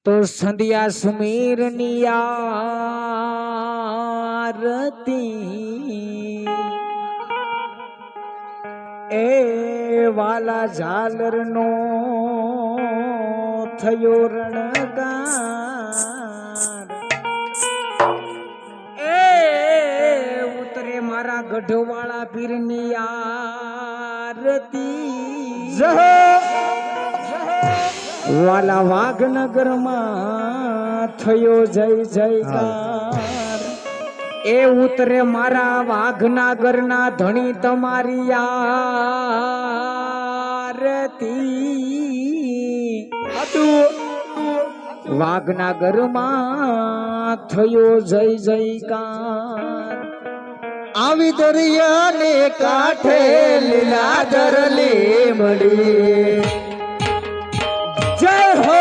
तो संध्या सुमीर नियारती ए वाला झालर नो थयो रणगार ए उतरे मारा गढ़वाला पीर नियारती वाला वाघनगर में थयो जय जयकार ए उतरे मारा वाघनगर ना धनी तमारी आरती वाघनगर में थयो जय जयकार આવી દરિયાને કાંઠે લીલાધર લીમડી जय हो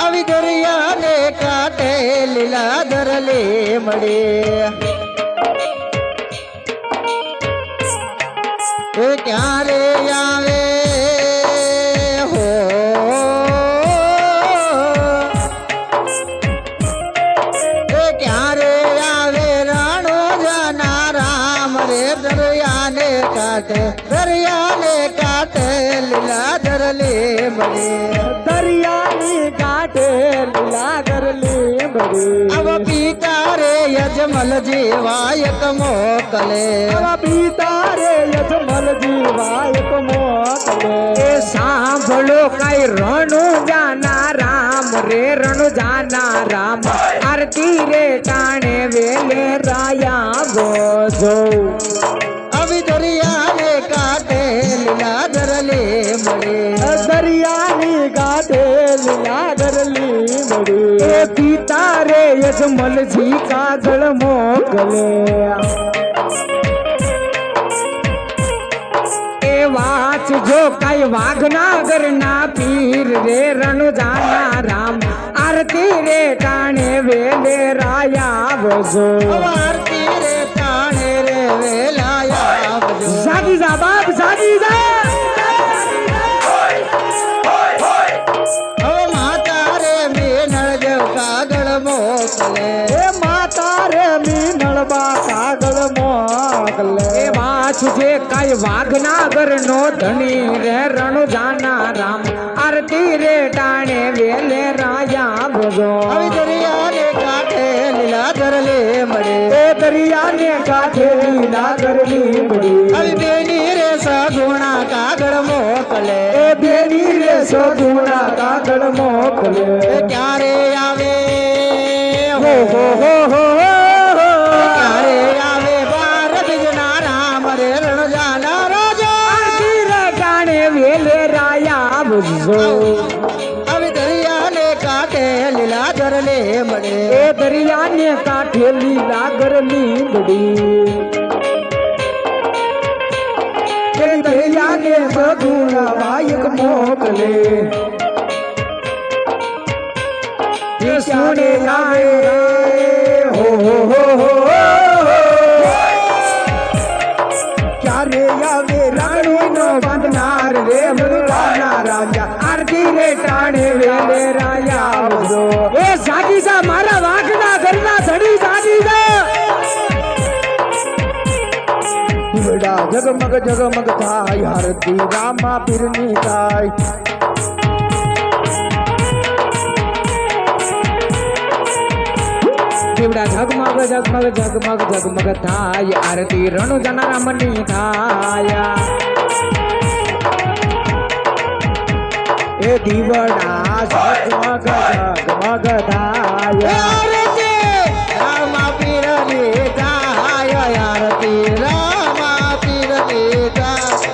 આવી દરિયાને કાંઠે લીલાધર લીમડી એ ક્યારે આવે હો એ ક્યારે આવે રાણો જાના રામ રે દરિયાને કાંઠે લીલાધર લીમડી दरियानी कांठे लीलाधर લીમડી अब पीता रे यजमल जीवायक मोकले अब पीता रे यजमल जीवायक मोकले ए सांभळो काई रणु जाना राम रे रणु जाना राम आरती रे टाणे वेले राया गोजो अभी दरियाने कांठे લીલાધર લીમડી दरियानी कांठे लीलाधर લીમડી ए पीता रे यजमल जी कागळ मोकले ए वाच जो काई वाघनागर ना पीर रे रणु जाना राम आरती रे टाणे वेले राया बजो अब आरती रे टाणे रे वेलाया बजो जागी जा बाप जागी जा अब माता रे मीनळ देव कागळ मोकले ए माता रे मीनळ बा कागळ मोकले ए वाच जे काई वाघनागर नो धनी रे रणु जाना राम आरती रे टाणे वेले राया बजो अभी दरियाने कांठे લીલાધર લીમડી ए दरियाने कांठे लीलाधर લીમડી अभी बेनी रे सगुणा कागळ मोकले ए बेनी रे सगुणा कागळ मोकले ए क्યારે આવે हो हो हो हो ક્યારે આવે બાર બીજના રામ રે રણ જાના રાજા आरती रे टाणे वेले राया बजो હવે દરિયાને કાંઠે લીલાધર લીમડી ए दरियाने कांठे लीलाधर લીમડી ए दरियाने सगुणा वायक मोकले ये सोने आए हो क्यारे आवे राणू नो बंदनार रे मुराना राजा आरती रे टाणे वेले राया बजो ए जागी जा मारा वाघना घरना धड़ी जागी जा दिवड़ा जगमग जगमग थाय आरती रामा पीरनी थाय दिवड़ा जगमग जगमग जगमग जगमग थाय आरती रणु जना रामनी थाया ए दिवड़ा जगमग जगमग थाय આરતી રામા પીરની થાય આરતી રામા પીરની થાય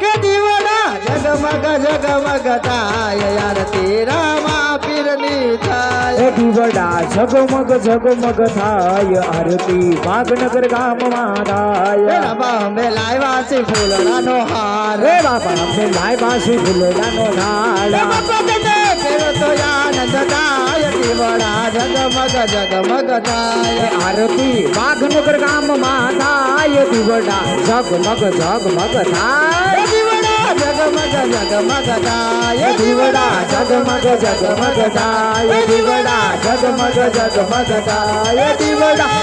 કે દીવડા જગમગ જગમગ થાય આરતી રામા પીરની થાય ए दिवड़ा जगमग जगमग थाय आरती वाघनगर गाम थाय બાબા અમે લાવ્યા છે ફૂલડાનો હાર रे बाबा हमने लाय बासी फुलडानो नाला બાપા તને ફેરો તો આનંદ થાય દીવડા જગમગ જગમગ થાય आरती वाघनगर गाम थाय दिवड़ा जगमग जगमग थाय જગમગ થાય દીવડા ઝગમગ ઝગમગ થાય દીવડા ઝગમગ ઝગમગ થાય દીવડા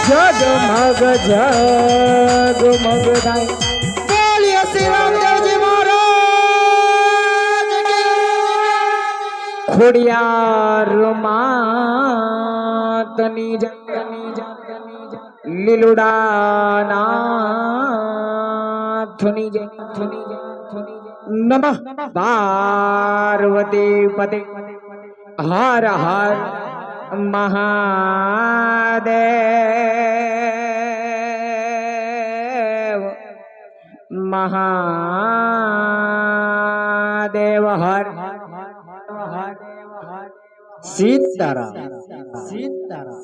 ઝગમગ ઝગમગ થાય. બોલીએ શ્રી રામદેવજી મહારાજ કી ખોડિયાર માતની જય લીલુડા નાથની જય નમઃ પાર્વતી પતે હર હર મહાદેવ મહાદેવ હર સીતારામ સીતારામ.